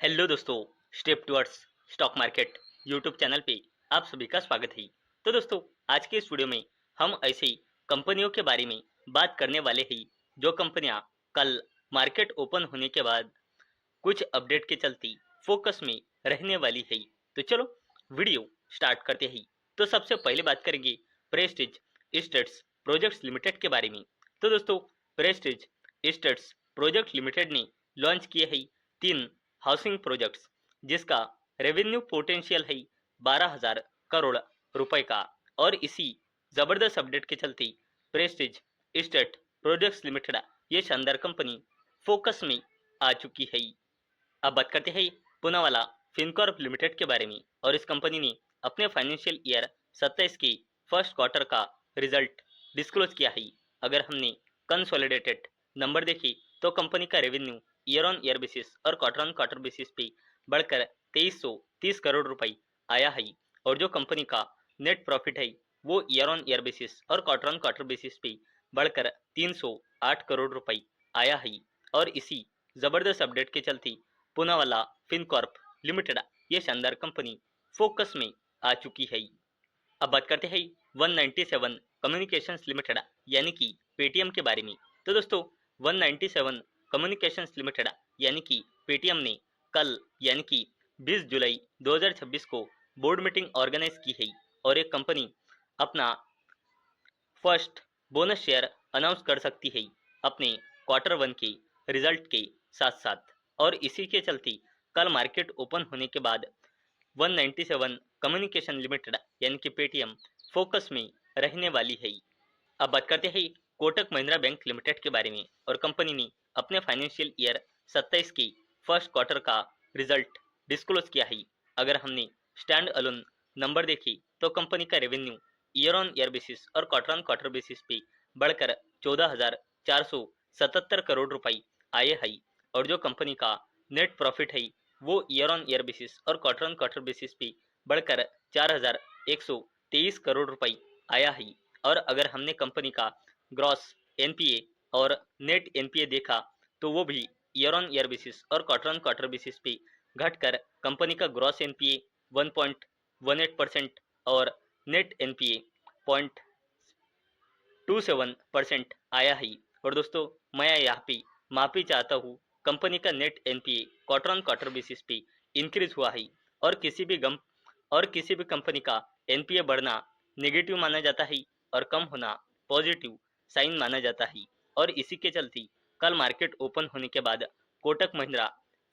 Hello दोस्तों, step towards stock market YouTube channel पे आप सभी का स्वागत है। तो दोस्तों, आज के इस वीडियो में हम ऐसे कंपनियों के बारे में बात करने वाले हैं जो कंपनियां कल मार्केट ओपन होने के बाद कुछ अपडेट के चलते फोकस में रहने वाली है। तो चलो वीडियो स्टार्ट करते हैं। तो सबसे पहले बात करेंगे प्रेस्टीज इस्टेट्स प्रोजेक्ट्स लिमिटेड के बारे में। तो दोस्तों, प्रेस्टीज इस्टेट्स प्रोजेक्ट लिमिटेड ने लॉन्च किए हैं 3 हाउसिंग प्रोजेक्ट्स जिसका रेवेन्यू पोटेंशियल है 12,000 करोड़ रुपए का। और इसी जबरदस्त अपडेट के चलते प्रेस्टीज इस्टेट प्रोजेक्ट्स लिमिटेड ये शानदार कंपनी फोकस में आ चुकी है। अब बात करते हैं पूनावाला फिनकॉर्प लिमिटेड के बारे में। और इस कंपनी ने अपने फाइनेंशियल ईयर 27 के फर्स्ट क्वार्टर का रिजल्ट डिस्क्लोज किया है। अगर हमने कंसोलिडेटेड नंबर देखे तो कंपनी का revenue year on year basis और क्वार्टर ऑन क्वार्टर बेसिस पे बढ़कर 2330 करोड़ रुपए आया है। और जो कंपनी का नेट प्रॉफिट है वो ईयर ऑन ईयर बेसिस और क्वार्टर ऑन क्वार्टर बेसिस पे बढ़कर 308 करोड़ रुपए आया है। और इसी जबरदस्त अपडेट के चलते पूनावाला फिनकॉर्प लिमिटेड ये शानदार कंपनी फोकस में आ चुकी है। अब बात करते हैं 197 कम्युनिकेशंस लिमिटेड यानी कि पेटीएम के बारे में। तो दोस्तों, 197 कम्युनिकेशंस लिमिटेड यानी कि पेटीएम ने कल यानी कि 20 जुलाई 2026 को बोर्ड मीटिंग ऑर्गेनाइज की है। और एक कंपनी अपना फर्स्ट बोनस शेयर अनाउंस कर सकती है अपने क्वार्टर 1 के रिजल्ट के साथ साथ। और इसी के चलते कल मार्केट ओपन होने के बाद 197 कम्युनिकेशन लिमिटेड यानी कि पेटीएम फोकस में रहने वाली है। अब बात करते हैं कोटक महिंद्रा बैंक लिमिटेड के बारे में। और कंपनी ने अपने फाइनेंशियल ईयर 27 के फर्स्ट क्वार्टर का रिजल्ट डिस्क्लोज किया है। अगर हमने स्टैंड अलोन नंबर देखे तो कंपनी का revenue year on year basis और क्वार्टर ऑन क्वार्टर बेसिस पे बढ़कर 14,477 करोड़ रुपए आए है। और जो कंपनी का नेट प्रॉफिट है वो ईयर ऑन ईयर बेसिस और क्वार्टर ऑन क्वार्टर बेसिस पे बढ़कर 4,123 करोड़ रुपए आया है। और अगर हमने कंपनी का ग्रॉस एनपीए और नेट एनपीए देखा तो वो भी ईयर ऑन ईयर बेसिस और क्वार्टर ऑन क्वार्टर बेसिस पे घटकर कंपनी का ग्रॉस एनपीए 1.18% और नेट एनपीए 0.27% आया है। और दोस्तों, मैं यहाँ पे माफी चाहता हूँ, कंपनी का net NPA quarter on quarter basis पे इंक्रीज हुआ है। और किसी भी कंपनी का एनपीए बढ़ना नेगेटिव माना जाता है और कम होना पॉजिटिव साइन माना जाता है। और इसी के चलते कल मार्केट ओपन होने के बाद कोटक महिंद्रा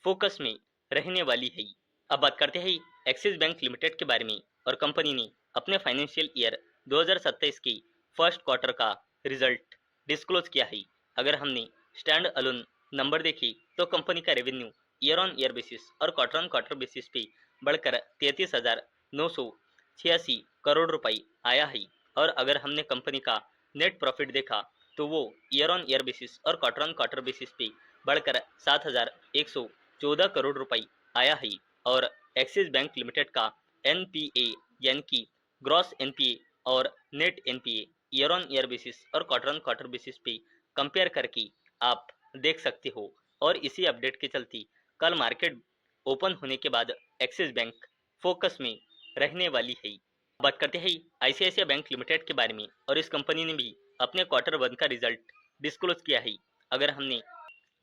फोकस में रहने वाली है। अब बात करते हैं एक्सिस बैंक लिमिटेड के बारे में। और कंपनी ने अपने फाइनेंशियल ईयर 2027 के फर्स्ट क्वार्टर का रिजल्ट डिस्क्लोज किया है। अगर हमने स्टैंड अलोन नंबर देखे तो कंपनी का revenue year on year basis और क्वार्टर ऑन क्वार्टर बेसिस पे बढ़कर 33,986 करोड़ रुपए आया है। और अगर हमने कंपनी का नेट प्रॉफिट देखा तो वो ईयर ऑन ईयर बेसिस और क्वार्टर ऑन क्वार्टर बेसिस पे बढ़कर 7,114 करोड़ रुपए आया है। और एक्सिस बैंक लिमिटेड का एनपीए यानी कि ग्रॉस एनपीए और net NPA year on year basis और क्वार्टर ऑन क्वार्टर बेसिस पे कंपेयर करके आप देख सकते हो। और इसी अपडेट के चलते कल मार्केट ओपन होने के बाद एक्सिस बैंक फोकस में रहने वाली है। बात करते हैं आईसीआईसीआई बैंक लिमिटेड के बारे में। और इस कंपनी ने भी अपने क्वार्टर 1 का रिजल्ट डिस्क्लोज किया है। अगर हमने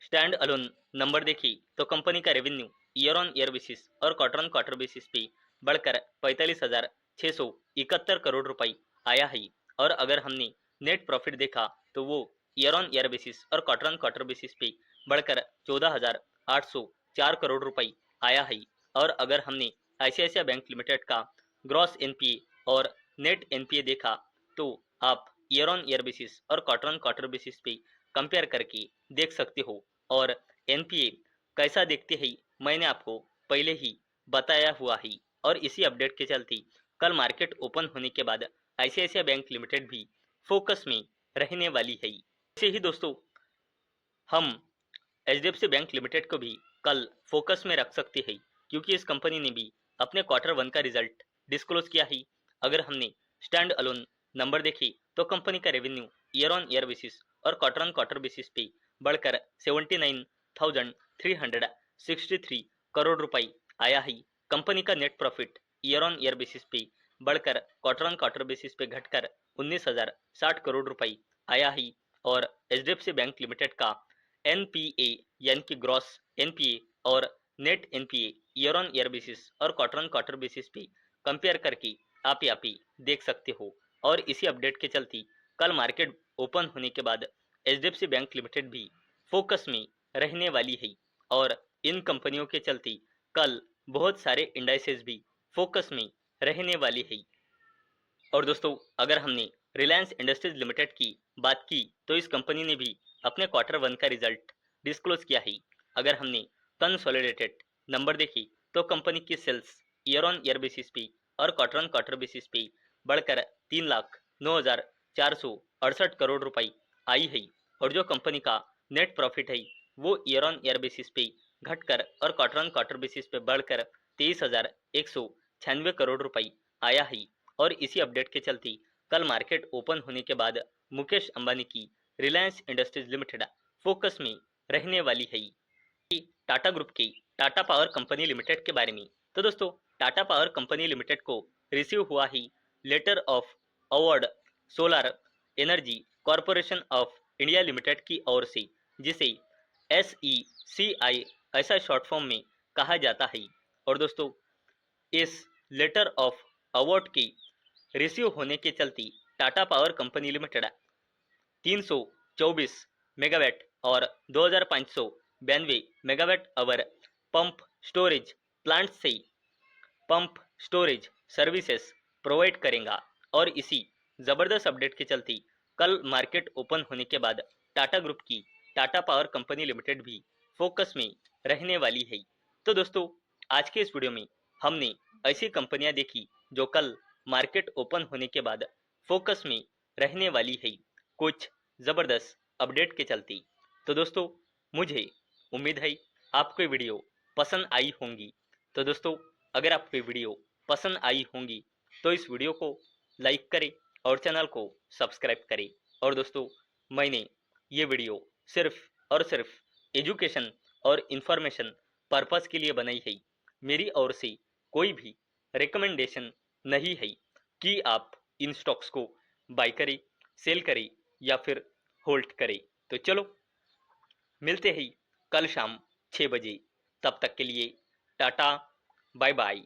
स्टैंड अलोन नंबर देखी तो कंपनी का revenue year on year basis और क्वार्टर ऑन क्वार्टर बेसिस पे बढ़कर 45,671 करोड़ रुपए आया है। और अगर हमने नेट प्रॉफिट देखा तो वो ईयर ऑन ईयर बेसिस और क्वार्टर ऑन क्वार्टर बेसिस पे बढ़कर 14,804 करोड़ रुपए आया है। और अगर हमने आईसीआईसीआई बैंक लिमिटेड का ग्रॉस एनपीए और नेट एनपीए देखा तो आप ईयर ऑन ईयर बेसिस और क्वार्टर ऑन क्वार्टर बेसिस पे कंपेयर करके देख सकते हो। और एनपीए कैसा देखते हैं मैंने आपको पहले ही बताया हुआ है। और इसी अपडेट के चलते कल मार्केट ओपन होने के बाद आईसीआईसीआई बैंक लिमिटेड भी फोकस में रहने वाली है। ऐसे ही दोस्तों, हम एचडीएफसी बैंक लिमिटेड को भी कल फोकस में रख सकते हैं क्योंकि इस कंपनी ने भी अपने क्वार्टर 1 का रिजल्ट डिस्क्लोज किया है। अगर हमने स्टैंड अलोन नंबर देखे तो कंपनी का revenue year on year basis और क्वार्टर ऑन क्वार्टर बेसिस पे बढ़कर 79,363 करोड़ रुपए आया है। कंपनी का net profit year on year basis पे बढ़कर क्वार्टर ऑन क्वार्टर बेसिस पे घटकर 19,060 करोड़ रुपए आया है। और एचडीएफसी बैंक लिमिटेड का एनपीए यानी कि ग्रॉस एनपीए और net NPA year on year basis और क्वार्टर ऑन क्वार्टर बेसिस पे कंपेयर करके आप यहाँ पे देख सकते हो। और इसी अपडेट के चलते कल मार्केट ओपन होने के बाद एचडीएफसी बैंक लिमिटेड भी फोकस में रहने वाली है। और इन कंपनियों के चलते कल बहुत सारे इंडाइसेस भी फोकस में रहने वाली है। और दोस्तों, अगर हमने रिलायंस इंडस्ट्रीज लिमिटेड की बात की तो इस कंपनी ने भी अपने क्वार्टर वन का रिजल्ट डिस्क्लोज किया है। अगर हमने कंसोलिडेटेड नंबर देखी तो कंपनी की sales year on year basis पे और क्वार्टर ऑन क्वार्टर बेसिस पे बढ़कर 3,09,468 करोड़ रुपए आई है। और जो कंपनी का नेट प्रॉफिट है वो ईयर ऑन ईयर बेसिस पे घटकर और क्वार्टर ऑन क्वार्टर बेसिस पे बढ़कर 23,196 करोड़ रुपए आया है। और इसी अपडेट के चलते कल मार्केट ओपन होने के बाद मुकेश अंबानी की रिलायंस इंडस्ट्रीज लिमिटेड फोकस में रहने वाली है। टाटा ग्रुप की टाटा पावर कंपनी लिमिटेड के बारे में तो दोस्तों, टाटा पावर कंपनी लिमिटेड को रिसीव हुआ ही letter of award solar energy corporation of India limited की ओर से, जिसे SECI ऐसा शॉर्ट फॉर्म में कहा जाता है। और दोस्तों, इस लेटर ऑफ अवार्ड की रिसीव होने के चलते Tata power company limited 324 megawatt और 2,592 megawatt hour pump storage plant से पंप स्टोरेज सर्विसेज प्रोवाइड करेगा। और इसी जबरदस्त अपडेट के चलते कल मार्केट ओपन होने के बाद टाटा ग्रुप की टाटा पावर कंपनी लिमिटेड भी फोकस में रहने वाली है। तो दोस्तों, आज के इस वीडियो में हमने ऐसी कंपनियां देखी जो कल मार्केट ओपन होने के बाद फोकस में रहने वाली है कुछ जबरदस्त अपडेट के चलते। तो दोस्तों, मुझे उम्मीद है आपको वीडियो पसंद आई होंगी। तो दोस्तों, अगर आपको वीडियो पसंद आई होंगी तो इस वीडियो को लाइक करें और चैनल को सब्सक्राइब करें। और दोस्तों, मैंने ये वीडियो सिर्फ और सिर्फ एजुकेशन और इन्फॉर्मेशन पर्पस के लिए बनाई है। मेरी ओर से कोई भी रिकमेंडेशन नहीं है कि आप इन स्टॉक्स को बाय करें, सेल करें या फिर होल्ड करें। तो चलो मिलते हैं कल शाम 6 बजे। तब तक के लिए टाटा, बाय बाय।